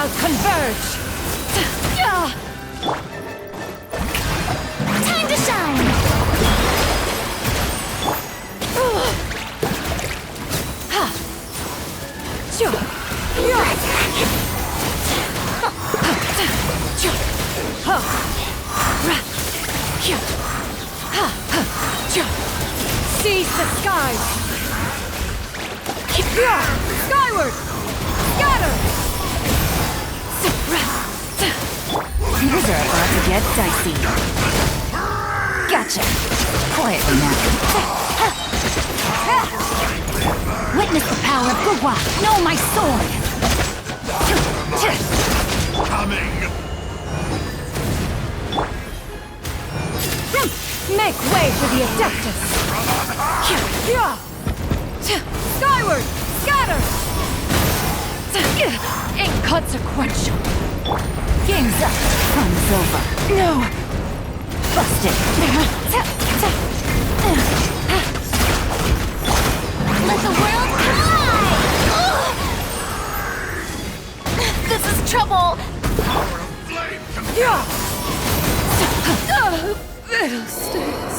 shall converge! Time to shine! Seize the skies! Skyward! Scatter! Things are about to get dicey. Gotcha. Quietly now. Witness the power of Gugwa. Know my sword. Coming! Make way for the Adeptus! Skyward! Scatter! Inconsequential! Game's up. Fun's over. No! Busted. Let the world collide! This is trouble! Fiddlesticks!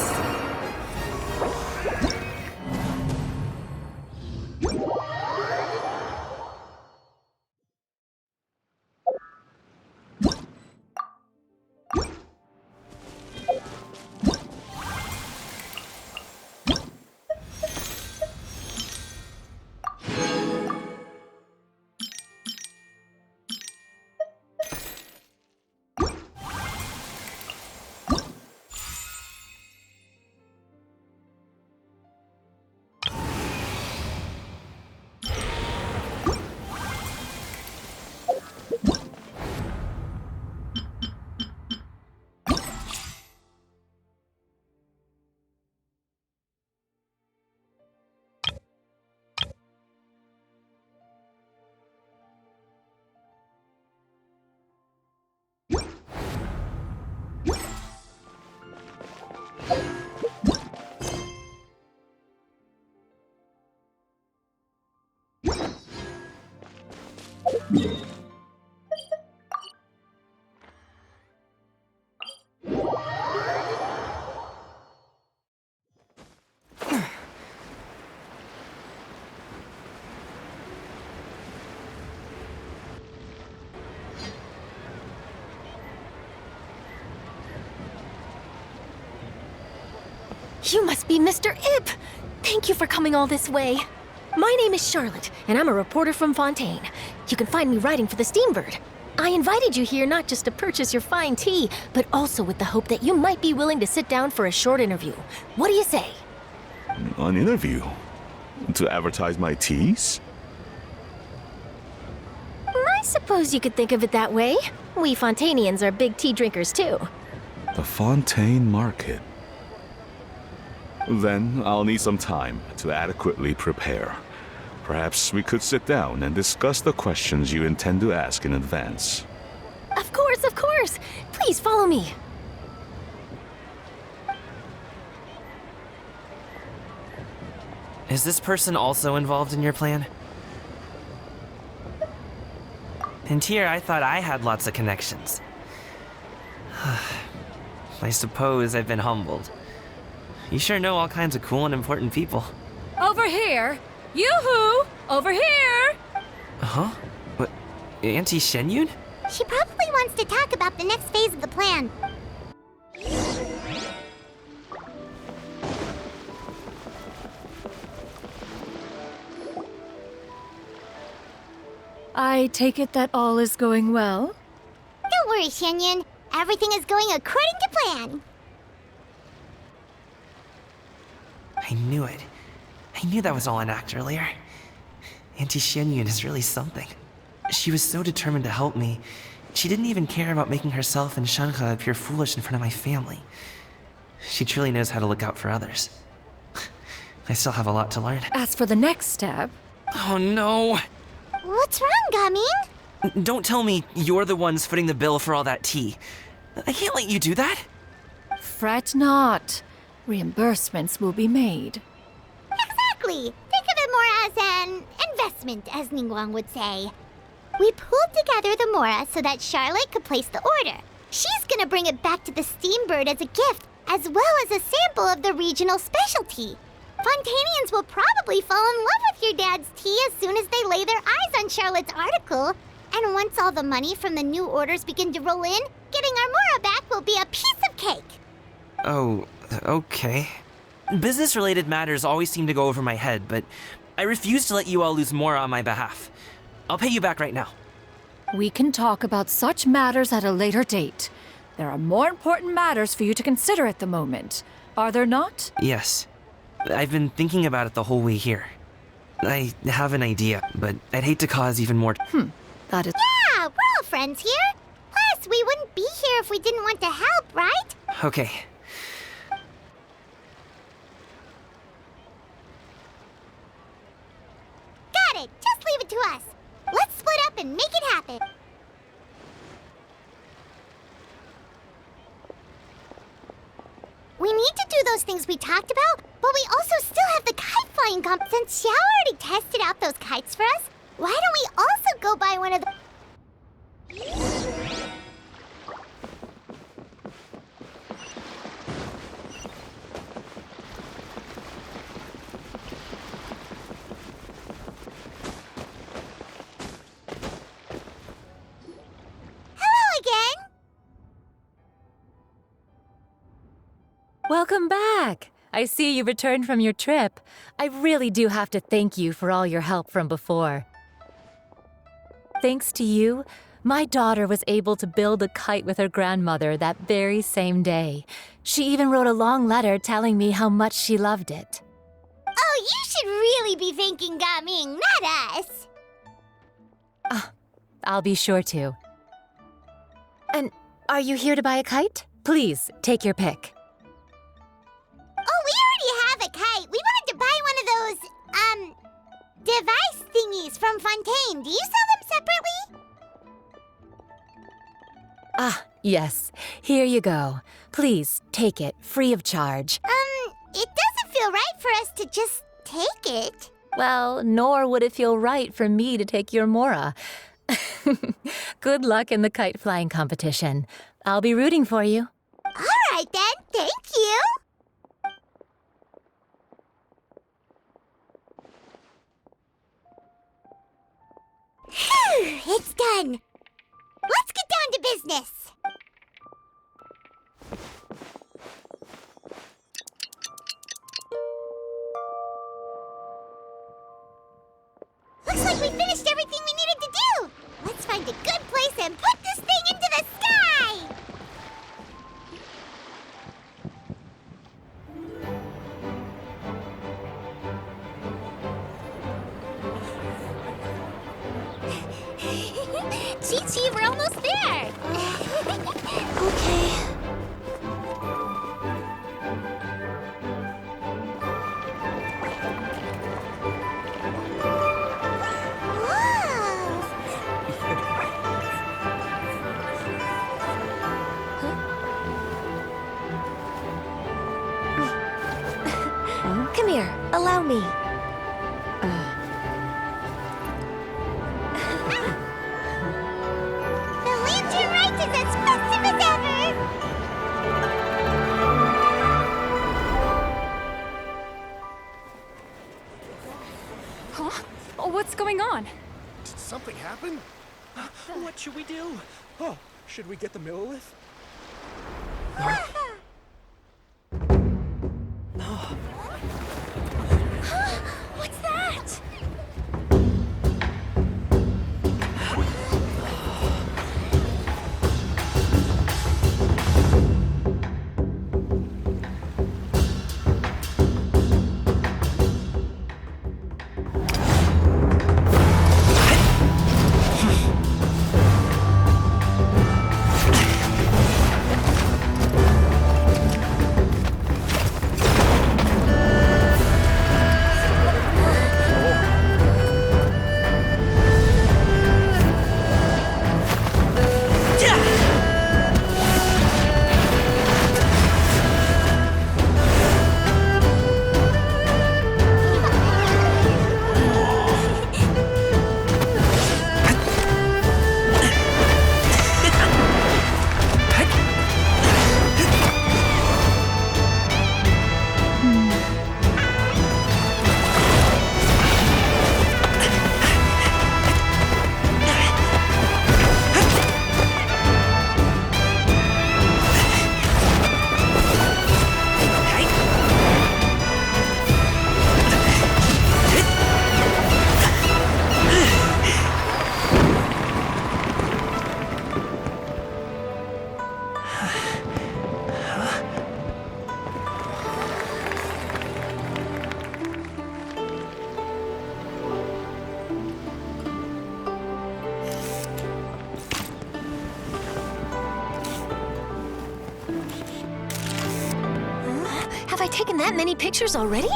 You must be Mr. Ip! Thank you for coming all this way. My name is Charlotte, and I'm a reporter from Fontaine. You can find me writing for the Steambird. I invited you here not just to purchase your fine tea, but also with the hope that you might be willing to sit down for a short interview. What do you say? An interview? To advertise my teas? I suppose you could think of it that way. We Fontainians are big tea drinkers, too. The Fontaine Market. Then I'll need some time to adequately prepare. Perhaps we could sit down and discuss the questions you intend to ask in advance. Of course, of course! Please follow me. Is this person also involved in your plan? And here I thought I had lots of connections. I suppose I've been humbled. You sure know all kinds of cool and important people. Over here! Yoo-hoo! Over here! Huh? What? Auntie Shenyun? She probably wants to talk about the next phase of the plan. I take it that all is going well? Don't worry, Shenyun. Everything is going according to plan. I knew it. I knew that was all an act earlier. Auntie Shenyun is really something. She was so determined to help me. She didn't even care about making herself and Shanka appear foolish in front of my family. She truly knows how to look out for others. I still have a lot to learn. As for the next step... Oh no! What's wrong, Gaming? Don't tell me you're the ones footing the bill for all that tea. I can't let you do that. Fret not. Reimbursements will be made. Exactly. Think of it more as an investment, as Ningguang would say. We pulled together the Mora so that Charlotte could place the order. She's gonna bring it back to the Steambird as a gift, as well as a sample of the regional specialty. Fontanians will probably fall in love with your dad's tea as soon as they lay their eyes on Charlotte's article. And once all the money from the new orders begin to roll in, getting our Mora back will be a piece of cake. Oh, okay. Business-related matters always seem to go over my head, but I refuse to let you all lose more on my behalf. I'll pay you back right now. We can talk about such matters at a later date. There are more important matters for you to consider at the moment, are there not? Yes. I've been thinking about it the whole way here. I have an idea, but I'd hate to cause even more... That is... Yeah, we're all friends here. Plus, we wouldn't be here if we didn't want to help, right? Okay. Got it. Just leave it to us. Let's split up and make it happen. We need to do those things we talked about, but we also still have the kite flying comp. Since Xiao already tested out those kites for us, why don't we also go buy one of the... Hello again! Welcome back! I see you returned from your trip. I really do have to thank you for all your help from before. Thanks to you, my daughter was able to build a kite with her grandmother that very same day. She even wrote a long letter telling me how much she loved it. Oh, you should really be thanking Gaming, not us! I'll be sure to. And are you here to buy a kite? Please, take your pick. Oh, we already have a kite. We wanted to buy one of those, device thingies from Fontaine. Do you sell them separately? Ah, yes. Here you go. Please, take it, free of charge. It doesn't feel right for us to just take it. Well, nor would it feel right for me to take your Mora. Good luck in the kite flying competition. I'll be rooting for you. All right, then. Thank you. Phew, it's done. Let's get down to business. Looks like we finished everything we needed to do. Let's find a good place and put this thing into the sky. Chi-Chi, we're almost there. Okay. Come here. Allow me. The Lantern Rite is as festive as ever! Huh? Oh, what's going on? Did something happen? What should we do? Oh, should we get the Millilith? What's that? Have I taken that many pictures already?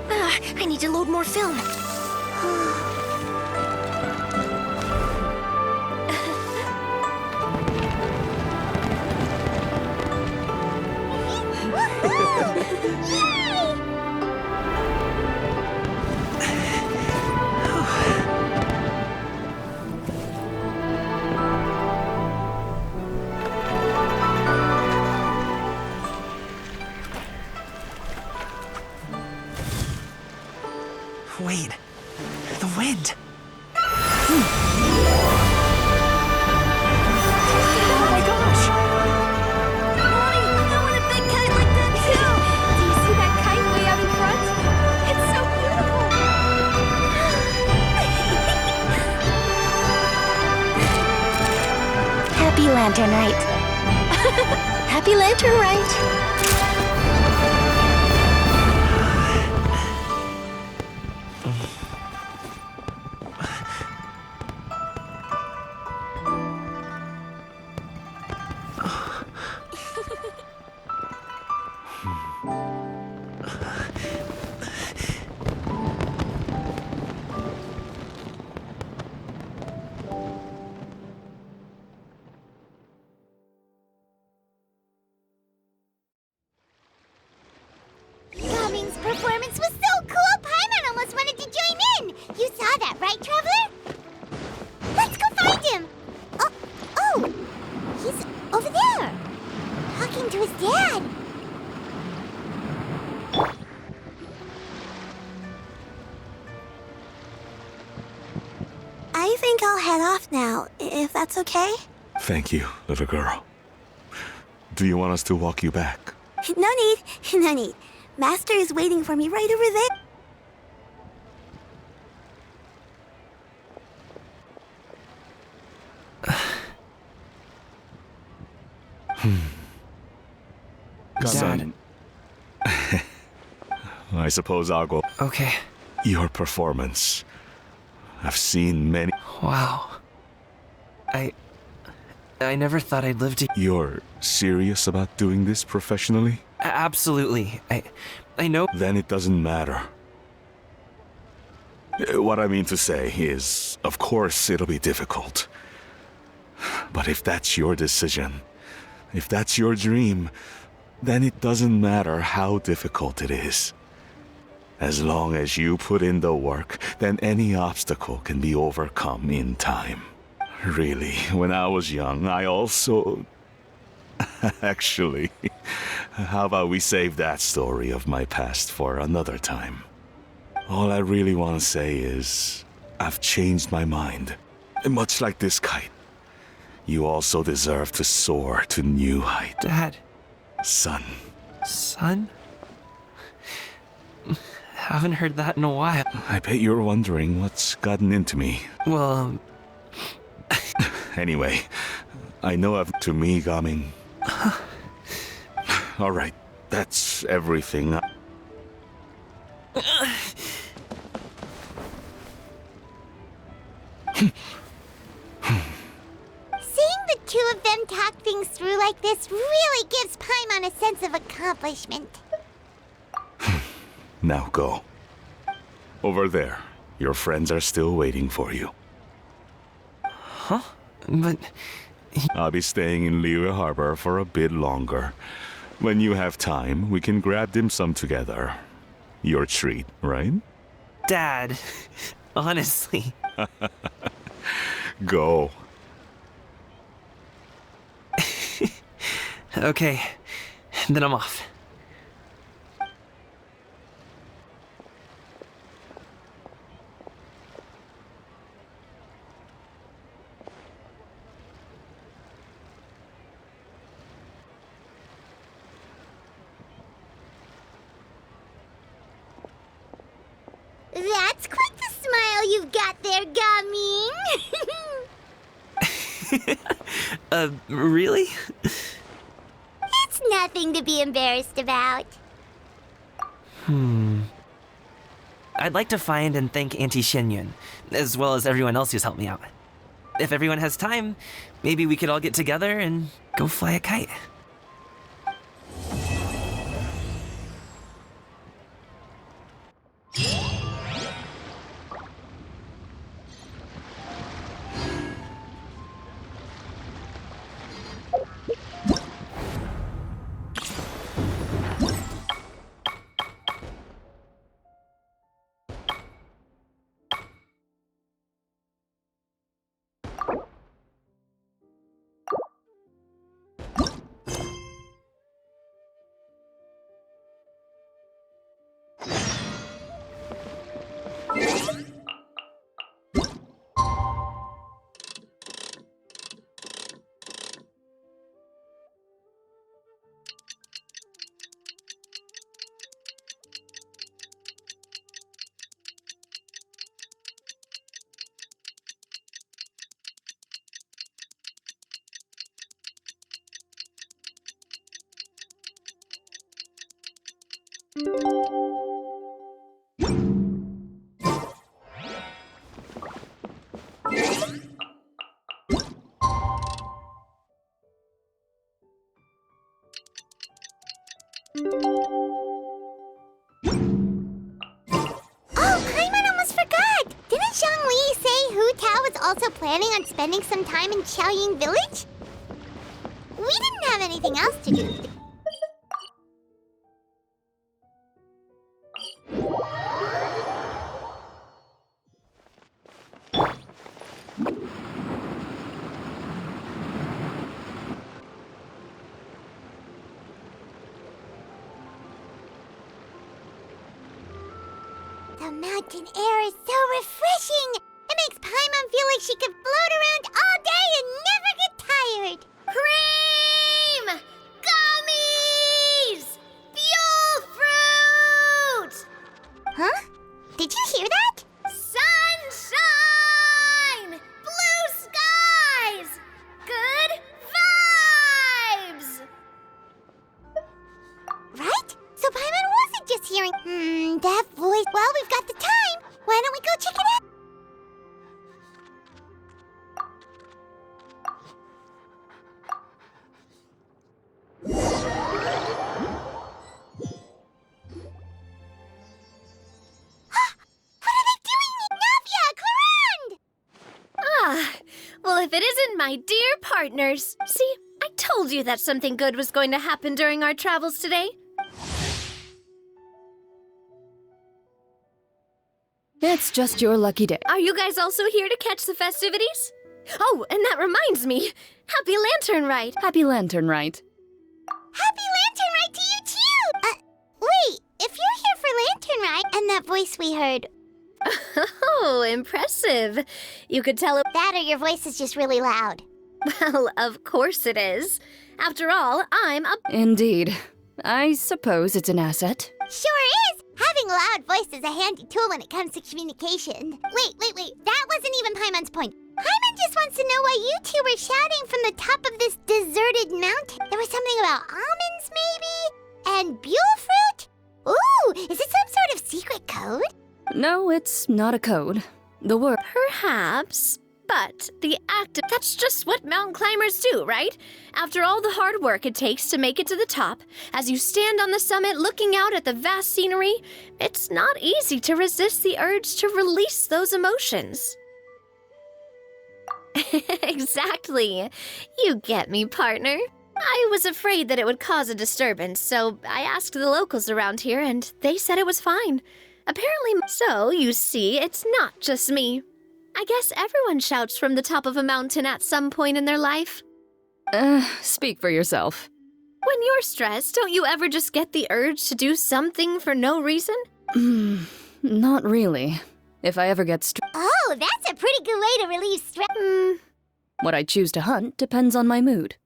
I need to load more film. Wait, the wind. Oh my gosh! Mommy, I want a big kite like that too! Do you see that kite way out in front? It's so beautiful! Happy Lantern Rite. Happy Lantern Rite! Gaming's performance was so cool, Paimon almost wanted to join in! You saw that, right, Traveler? Let's go find him! Oh! He's over there! Talking to his dad! I think I'll head off now, if that's okay? Thank you, little girl. Do you want us to walk you back? No need, no need. Master is waiting for me right over there. Son. I suppose I'll go. Okay. Your performance. I've seen many. Wow. I never thought I'd live to. You're serious about doing this professionally? Absolutely. I know. Then it doesn't matter. What I mean to say is, of course, it'll be difficult. But if that's your decision, if that's your dream, then it doesn't matter how difficult it is. As long as you put in the work, then any obstacle can be overcome in time. Really, when I was young, I also... Actually, how about we save that story of my past for another time? All I really want to say is, I've changed my mind. Much like this kite, you also deserve to soar to new heights. Dad. Son. Son? Haven't heard that in a while. I bet you're wondering what's gotten into me. Well, Anyway, I know of to me, Gaming. All right, that's everything. Seeing the two of them talk things through like this really gives Paimon a sense of accomplishment. Now go. Over there. Your friends are still waiting for you. huh? But I'll be staying in Liyue Harbor for a bit longer. When you have time, we can grab dim sum together. Your treat, right? Dad, honestly. Go. Okay, then I'm off. That's quite the smile you've got there, Gaming. Really? It's nothing to be embarrassed about. I'd like to find and thank Auntie Xinyun, as well as everyone else who's helped me out. If everyone has time, maybe we could all get together and go fly a kite. Oh, Paimon almost forgot! Didn't Zhongli say Hu Tao was also planning on spending some time in Qiaoying Village? We didn't have anything else to do. The mountain air is so refreshing! It makes Paimon feel like she could float around all day and never get tired! Cream! Gummies! Fuel fruit! Huh? Did you hear that? Sunshine! Blue skies! Good vibes! Right? So Paimon wasn't just hearing, that voice. Well, we've got the time. Why don't we go check it out? What are they doing? Navia, Clarande! Ah, well, if it isn't my dear partners. See, I told you that something good was going to happen during our travels today. It's just your lucky day. Are you guys also here to catch the festivities? Oh, and that reminds me. Happy Lantern Rite. Happy Lantern Rite. Happy Lantern Rite to you, too! Wait, if you're here for Lantern Rite and that voice we heard, Oh, impressive. You could tell it. that or your voice is just really loud. Well, of course it is. After all, I'm a. Indeed. I suppose it's an asset. Sure is! Having a loud voice is a handy tool when it comes to communication. Wait. That wasn't even Paimon's point. Paimon just wants to know why you two were shouting from the top of this deserted mountain. There was something about almonds, maybe? And buell fruit? Ooh, is it some sort of secret code? No, it's not a code. The word. Perhaps. But the act. That's just what mountain climbers do, right? After all the hard work it takes to make it to the top, as you stand on the summit looking out at the vast scenery, it's not easy to resist the urge to release those emotions. Exactly. You get me, partner. I was afraid that it would cause a disturbance, so I asked the locals around here, and they said it was fine. Apparently, so you see, it's not just me. I guess everyone shouts from the top of a mountain at some point in their life. Speak for yourself. When you're stressed, don't you ever just get the urge to do something for no reason? Not really. If I ever get Oh, that's a pretty good way to relieve stress. what I choose to hunt depends on my mood.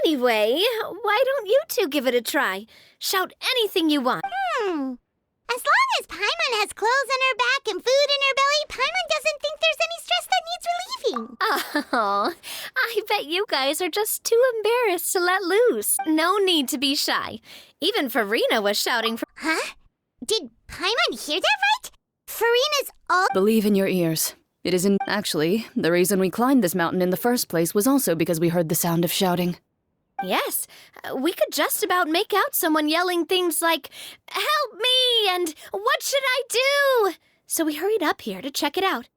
Anyway, why don't you two give it a try? Shout anything you want. As long as Paimon has clothes on her back and food in her belly, Paimon doesn't think there's any stress that needs relieving. Oh, I bet you guys are just too embarrassed to let loose. No need to be shy. Even Farina was shouting for. Huh? Did Paimon hear that right? Farina's all. Believe in your ears. It isn't. Actually, the reason we climbed this mountain in the first place was also because we heard the sound of shouting. Yes, we could just about make out someone yelling things like, "Help me!" and "What should I do?" So we hurried up here to check it out.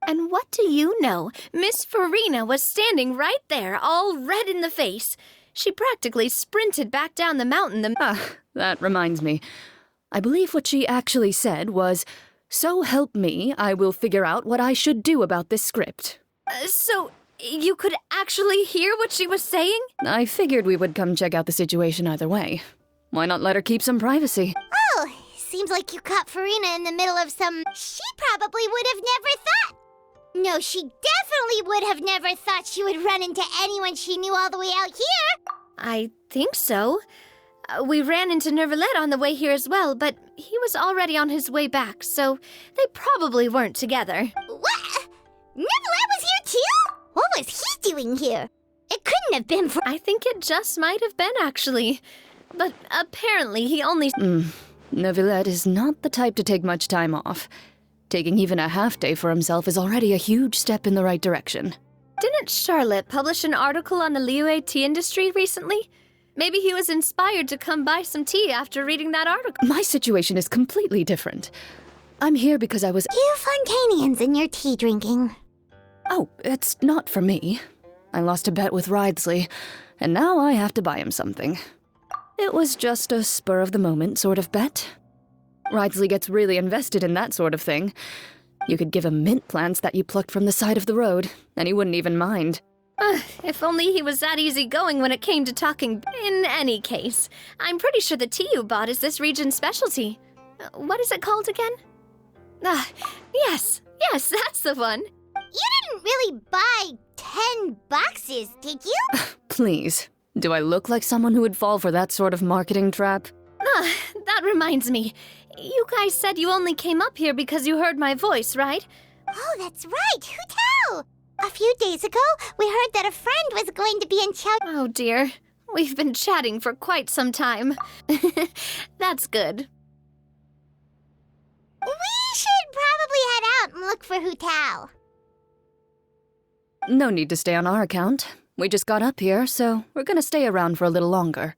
And what do you know? Miss Farina was standing right there, all red in the face. She practically sprinted back down the mountain. That reminds me. I believe what she actually said was, "So help me, I will figure out what I should do about this script." So you could actually hear what she was saying? I figured we would come check out the situation either way. Why not let her keep some privacy? Oh, seems like you caught Farina in the middle of some. She probably would have never thought. No, she definitely would have never thought she would run into anyone she knew all the way out here. I think so. We ran into Nervalet on the way here as well, but he was already on his way back, so they probably weren't together. What? Nervalet was here too? What was he doing here? It couldn't have been for. I think it just might have been, actually. But apparently he only... Neuvillette is not the type to take much time off. Taking even a half day for himself is already a huge step in the right direction. Didn't Charlotte publish an article on the Liyue tea industry recently? Maybe he was inspired to come buy some tea after reading that article. My situation is completely different. I'm here because I was... You Fontanians and your tea drinking. Oh, it's not for me. I lost a bet with Ridesley, and now I have to buy him something. It was just a spur-of-the-moment sort of bet. Ridesley gets really invested in that sort of thing. You could give him mint plants that you plucked from the side of the road, and he wouldn't even mind. If only he was that easygoing when it came to talking. In any case, I'm pretty sure the tea you bought is this region's specialty. What is it called again? Yes, that's the one. You didn't really buy 10 boxes, did you? Please, do I look like someone who would fall for that sort of marketing trap? That reminds me. You guys said you only came up here because you heard my voice, right? Oh, that's right. Who tell? A few days ago, we heard that a friend was going to be in Chow... Oh dear. We've been chatting for quite some time. That's good. We should probably head out and look for Hu Tao. No need to stay on our account. We just got up here, so we're gonna stay around for a little longer.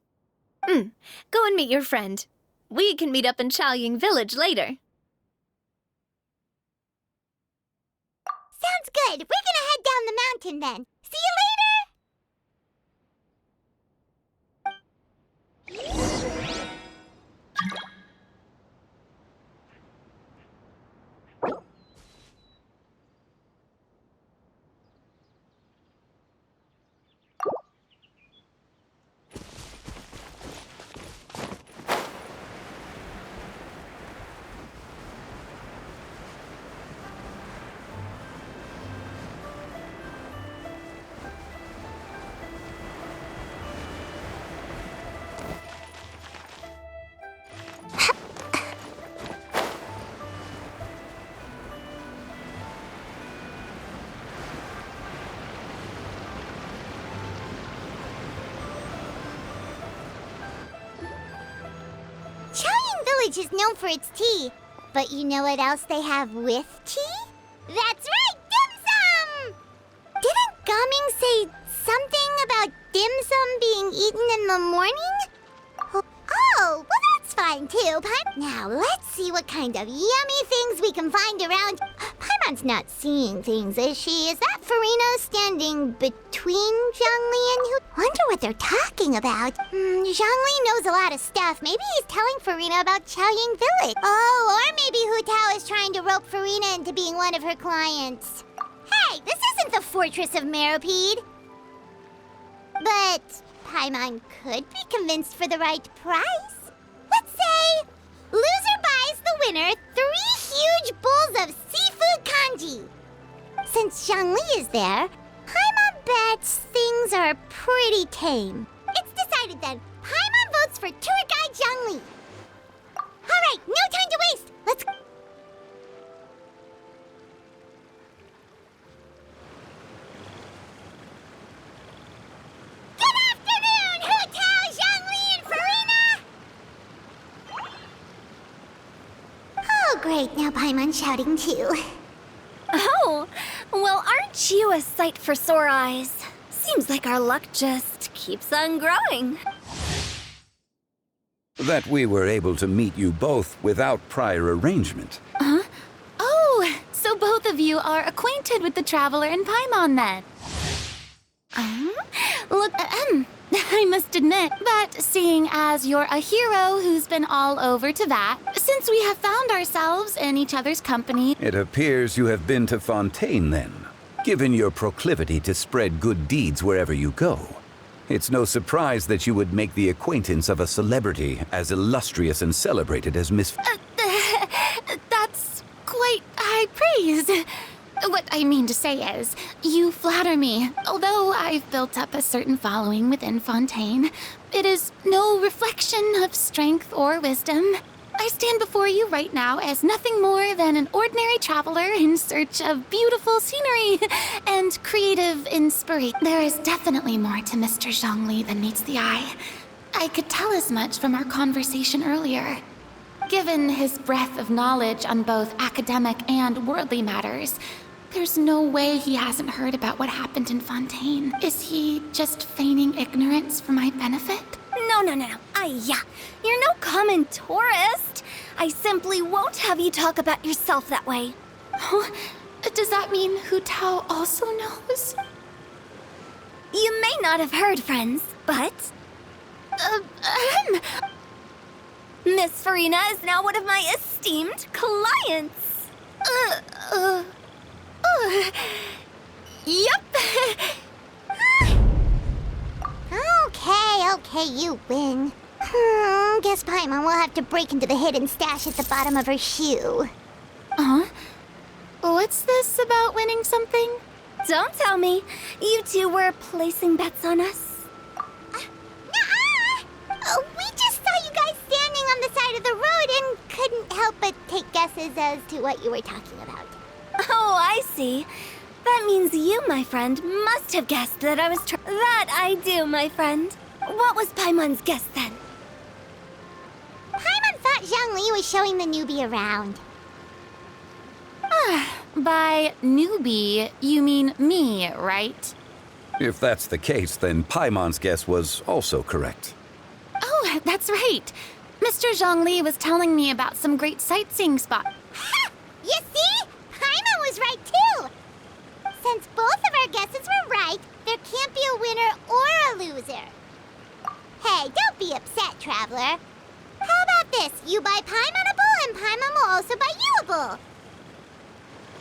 Go and meet your friend. We can meet up in Chaoying Village later. Sounds good. We're gonna head down the mountain then. See you later! Chaoying Village is known for its tea, but you know what else they have with tea? That's right, dim sum! Didn't Gaming say something about dim sum being eaten in the morning? Oh, well that's fine too, Now let's see what kind of yummy things we can find around. Paimon's not seeing things, is she? Is that Farina standing between Zhongli and Hu? Wonder what they're talking about. Zhongli knows a lot of stuff. Maybe he's telling Farina about Chaoying Village. Oh, or maybe Hu Tao is trying to rope Farina into being one of her clients. Hey, this isn't the Fortress of Meropide. But Paimon could be convinced for the right price. Let's say loser buys the winner 3 huge bowls of seafood kanji. Since Zhongli is there, Paimon bets things are pretty tame. It's decided then. Paimon votes for tour guide Zhongli. All right, no time to waste. Let's go. Good afternoon, Hu Tao, Zhongli, and Farina! Oh, great. Now Paimon's shouting too. Oh, well, aren't you a sight for sore eyes? Seems like our luck just keeps on growing. That we were able to meet you both without prior arrangement. Oh, so both of you are acquainted with the Traveler and Paimon then? Look, I must admit that seeing as you're a hero who's been all over to that, since we have found ourselves in each other's company... It appears you have been to Fontaine then, given your proclivity to spread good deeds wherever you go. It's no surprise that you would make the acquaintance of a celebrity as illustrious and celebrated as Miss... That's quite high praise. What I mean to say is, you flatter me. Although I've built up a certain following within Fontaine, it is no reflection of strength or wisdom. I stand before you right now as nothing more than an ordinary traveler in search of beautiful scenery and creative inspiration. There is definitely more to Mr. Zhongli than meets the eye. I could tell as much from our conversation earlier. Given his breadth of knowledge on both academic and worldly matters, there's no way he hasn't heard about what happened in Fontaine. Is he just feigning ignorance for my benefit? No. You're no common tourist. I simply won't have you talk about yourself that way. Oh, does that mean Hu Tao also knows? You may not have heard, friends, but... Miss Farina is now one of my esteemed clients. Yep. Okay, you win. Guess Paimon will have to break into the hidden stash at the bottom of her shoe. What's this about winning something? Don't tell me. You two were placing bets on us. Nuh-uh! We just saw you guys standing on the side of the road and couldn't help but take guesses as to what you were talking about. Oh, I see. That means you, my friend, must have guessed that I was That I do, my friend. What was Paimon's guess then? Paimon thought Zhongli was showing the newbie around. By newbie, you mean me, right? If that's the case, then Paimon's guess was also correct. Oh, that's right. Mr. Zhongli was telling me about some great sightseeing spots. Ha! You see? Paimon was right too! Since both of our guesses were right, there can't be a winner or a loser. Hey, don't be upset, Traveler. How about this? You buy Paimon a bowl and Paimon will also buy you a bowl.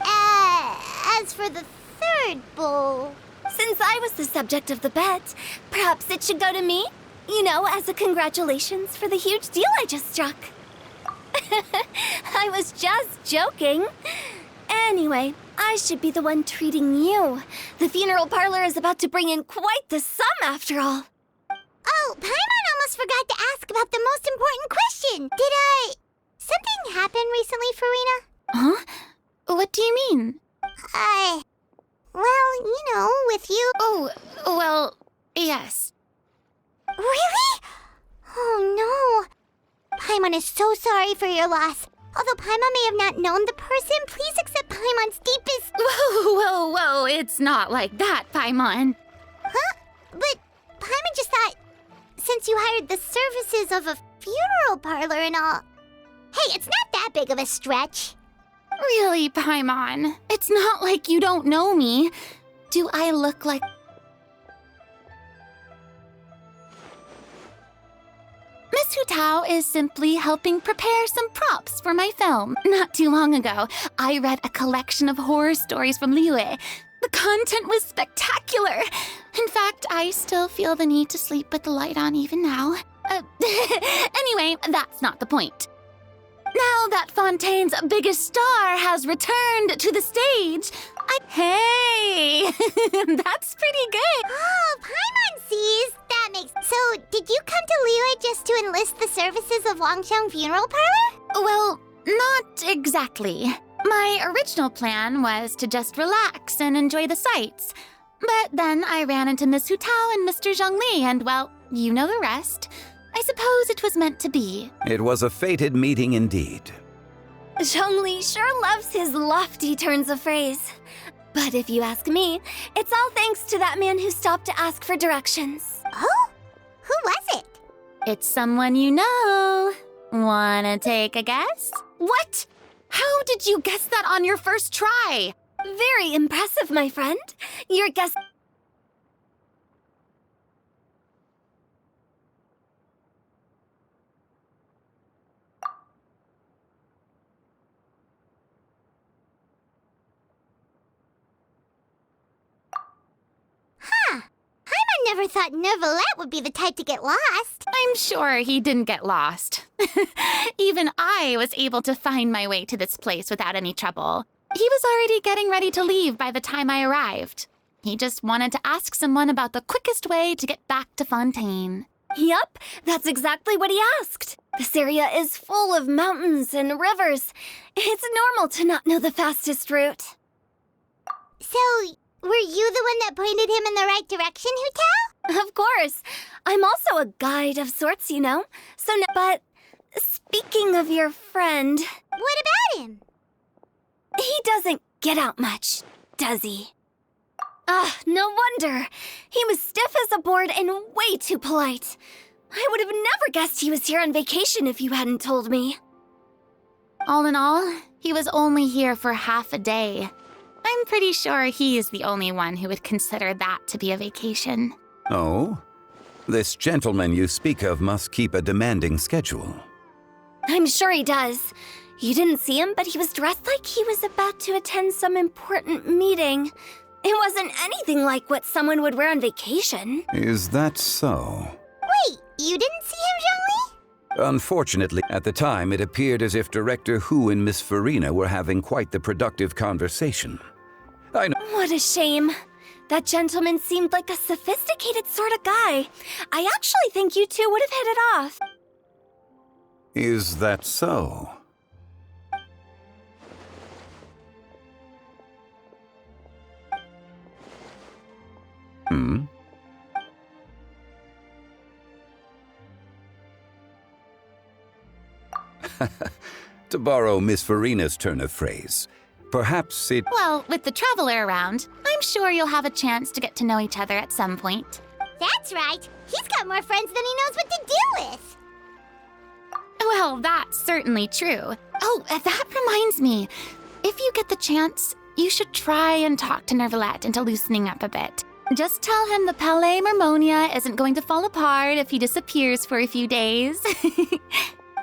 As for the third bowl... Since I was the subject of the bet, perhaps it should go to me? You know, as a congratulations for the huge deal I just struck. I was just joking. Anyway, I should be the one treating you. The funeral parlor is about to bring in quite the sum after all. Oh, Paimon almost forgot to ask about the most important question. Something happen recently, Farina? Huh? What do you mean? Well, you know, with you. Oh, well, yes. Really? Oh, no. Paimon is so sorry for your loss. Although Paimon may have not known the person, please accept Paimon's deepest... Whoa, it's not like that, Paimon. Huh? But Paimon just thought, since you hired the services of a funeral parlor and all... Hey, it's not that big of a stretch. Really, Paimon? It's not like you don't know me. Do I look like... Miss Hu Tao is simply helping prepare some props for my film. Not too long ago, I read a collection of horror stories from Liyue. The content was spectacular. In fact, I still feel the need to sleep with the light on even now. Anyway, that's not the point. Now that Fontaine's biggest star has returned to the stage, Hey! That's pretty good! Oh, Paimon sees! That makes... So, did you come to Liyue just to enlist the services of Longxiang Funeral Parlor? Well, not exactly. My original plan was to just relax and enjoy the sights. But then I ran into Miss Hu Tao and Mr. Zhongli, and well, you know the rest. I suppose it was meant to be. It was a fated meeting indeed. Zhongli sure loves his lofty turns of phrase. But if you ask me, it's all thanks to that man who stopped to ask for directions. Oh? Who was it? It's someone you know. Wanna take a guess? What? How did you guess that on your first try? Very impressive, my friend. Your guess... I never thought Neuvillette would be the type to get lost. I'm sure he didn't get lost. Even I was able to find my way to this place without any trouble. He was already getting ready to leave by the time I arrived. He just wanted to ask someone about the quickest way to get back to Fontaine. Yup, that's exactly what he asked. This area is full of mountains and rivers. It's normal to not know the fastest route. So, were you the one that pointed him in the right direction, Hu Tao? Of course. I'm also a guide of sorts, you know? But speaking of your friend... What about him? He doesn't get out much, does he? No wonder. He was stiff as a board and way too polite. I would have never guessed he was here on vacation if you hadn't told me. All in all, he was only here for half a day. I'm pretty sure he is the only one who would consider that to be a vacation. Oh? This gentleman you speak of must keep a demanding schedule. I'm sure he does. You didn't see him, but he was dressed like he was about to attend some important meeting. It wasn't anything like what someone would wear on vacation. Is that so? Wait, you didn't see him, Zhongli? Unfortunately, at the time, it appeared as if Director Hu and Miss Farina were having quite the productive conversation. I know. What a shame. That gentleman seemed like a sophisticated sort of guy. I actually think you two would have hit it off. Is that so? Hmm? To borrow Miss Farina's turn of phrase, perhaps it... Well, with the Traveler around, I'm sure you'll have a chance to get to know each other at some point. That's right. He's got more friends than he knows what to do with. Well, that's certainly true. Oh, that reminds me. If you get the chance, you should try and talk to Nervalette into loosening up a bit. Just tell him the Palais Mermonia isn't going to fall apart if he disappears for a few days.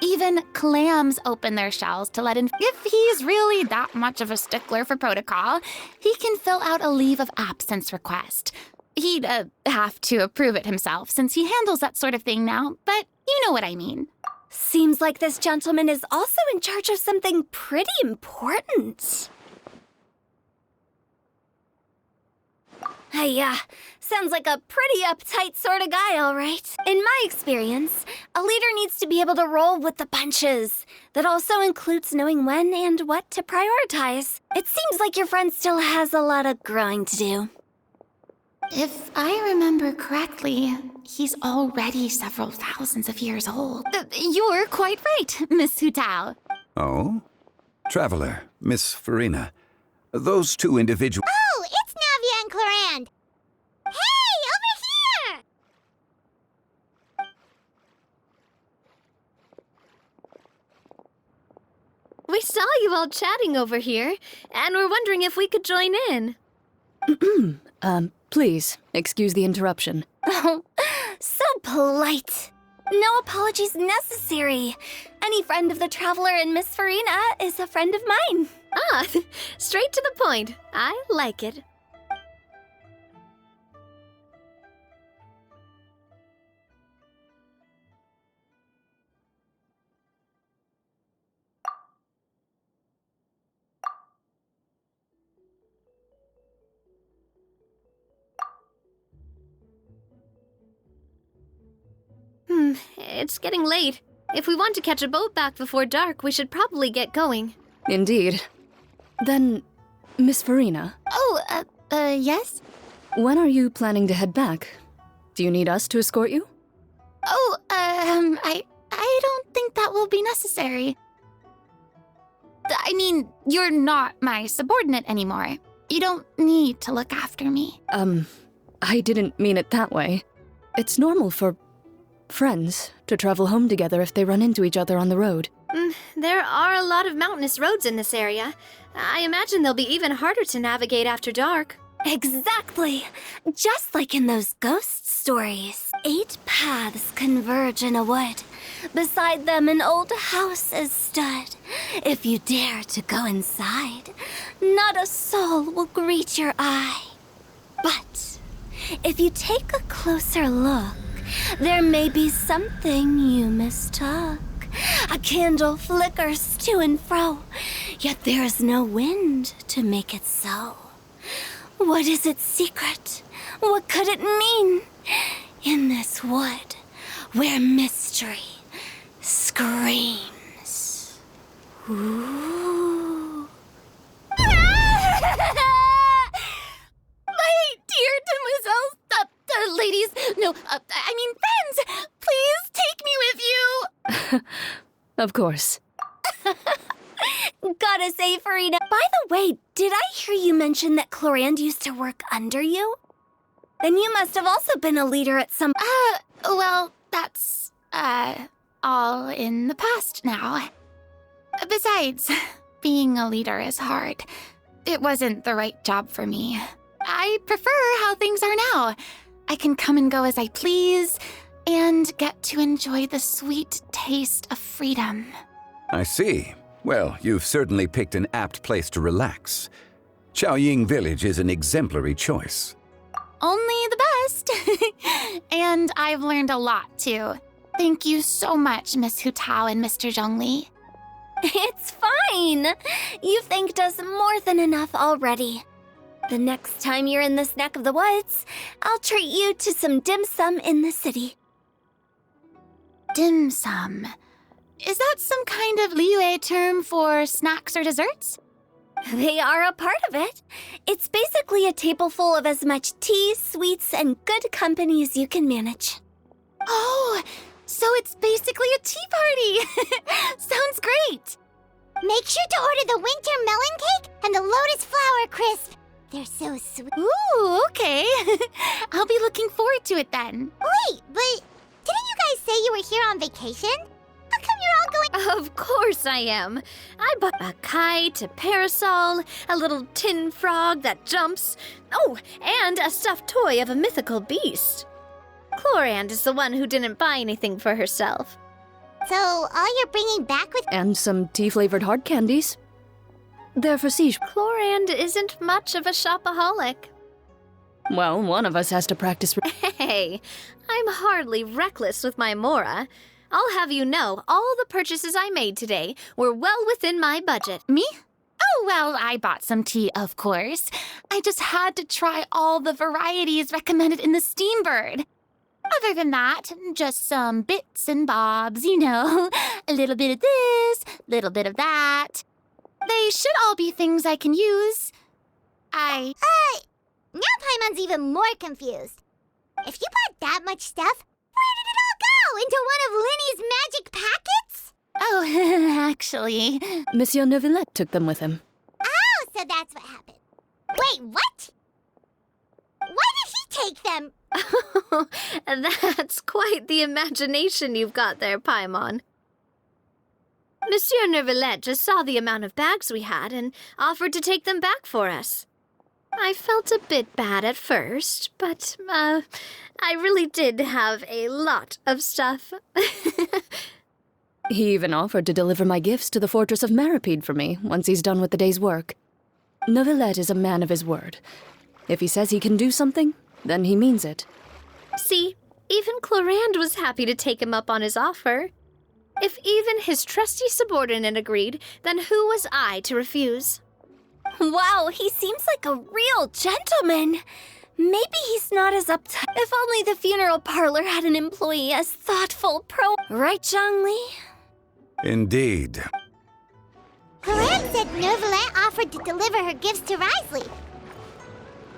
Even clams open their shells to let in. If he's really that much of a stickler for protocol, he can fill out a leave of absence request. He'd have to approve it himself since he handles that sort of thing now, but you know what I mean. Seems like this gentleman is also in charge of something pretty important. Hey, sounds like a pretty uptight sort of guy, all right. In my experience, a leader needs to be able to roll with the punches. That also includes knowing when and what to prioritize. It seems like your friend still has a lot of growing to do. If I remember correctly, he's already several thousands of years old. You're quite right, Miss Hu Tao. Oh? Traveler, Miss Farina, those two individuals... Oh, it's Navia and Clarand. Hey, over here! We saw you all chatting over here, and we're wondering if we could join in. Please, excuse the interruption. Oh, so polite. No apologies necessary. Any friend of the Traveler and Miss Farina is a friend of mine. Straight to the point. I like it. It's getting late. If we want to catch a boat back before dark, we should probably get going. Indeed. Then, Miss Farina, Oh, yes? when are you planning to head back? Do you need us to escort you? Oh, I don't think that will be necessary. I mean, you're not my subordinate anymore. You don't need to look after me. I didn't mean it that way. It's normal for friends to travel home together if they run into each other on the road. There are a lot of mountainous roads in this area. I imagine they'll be even harder to navigate after dark. Exactly. Just like in those ghost stories. 8 paths converge in a wood. Beside them an old house is stood. If you dare to go inside, not a soul will greet your eye. But if you take a closer look, there may be something you mistook. A candle flickers to and fro, yet there is no wind to make it so. What is its secret? What could it mean? In this wood, where mystery screams. Ooh. My dear demoiselles, ladies, no, I mean Of course. Gotta say, Farina. By the way, did I hear you mention that Clorand used to work under you? Then you must have also been a leader at some... Well, that's, all in the past now. Besides, being a leader is hard. It wasn't the right job for me. I prefer how things are now. I can come and go as I please, and get to enjoy the sweet taste of freedom. I see. Well, you've certainly picked an apt place to relax. Chaoying Village is an exemplary choice. Only the best. And I've learned a lot, too. Thank you so much, Miss Hu Tao and Mr. Zhongli. It's fine. You've thanked us more than enough already. The next time you're in this neck of the woods, I'll treat you to some dim sum in the city. Dim sum. Is that some kind of Liyue term for snacks or desserts? They are a part of it. It's basically a table full of as much tea, sweets, and good company as you can manage. Oh, so it's basically a tea party. Sounds great. Make sure to order the winter melon cake and the lotus flower crisp. They're so sweet. Ooh, okay. I'll be looking forward to it then. Wait, but didn't you guys say you were here on vacation? How come you're all going... Of course I am. I bought a kite, a parasol, a little tin frog that jumps. Oh, and a stuffed toy of a mythical beast. Clorand is the one who didn't buy anything for herself. So, all you're bringing back with... And some tea-flavored hard candies. They're for Siege. Clorand isn't much of a shopaholic. Well, one of us has to practice. Hey, I'm hardly reckless with my Mora. I'll have you know, all the purchases I made today were well within my budget. Me? Oh, well, I bought some tea, of course. I just had to try all the varieties recommended in the Steambird. Other than that, just some bits and bobs, you know. A little bit of this, little bit of that. They should all be things I can use. Now Paimon's even more confused. If you bought that much stuff, where did it all go? Into one of Linny's magic packets? Oh, actually... Monsieur Neuvillette took them with him. Oh, so that's what happened. Wait, what? Why did he take them? That's quite the imagination you've got there, Paimon. Monsieur Neuvillette just saw the amount of bags we had and offered to take them back for us. I felt a bit bad at first, but, I really did have a lot of stuff. He even offered to deliver my gifts to the Fortress of Maripede for me once he's done with the day's work. Neuvillette is a man of his word. If he says he can do something, then he means it. See, even Clorand was happy to take him up on his offer. If even his trusty subordinate agreed, then who was I to refuse? Wow, he seems like a real gentleman. Maybe he's not as uptight. If only the funeral parlor had an employee as thoughtful, Right, Zhongli? Indeed. Clorand said Neuvillette offered to deliver her gifts to Risley.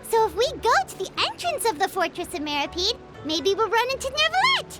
So if we go to the entrance of the Fortress of Maripede, maybe we'll run into Neuvillette.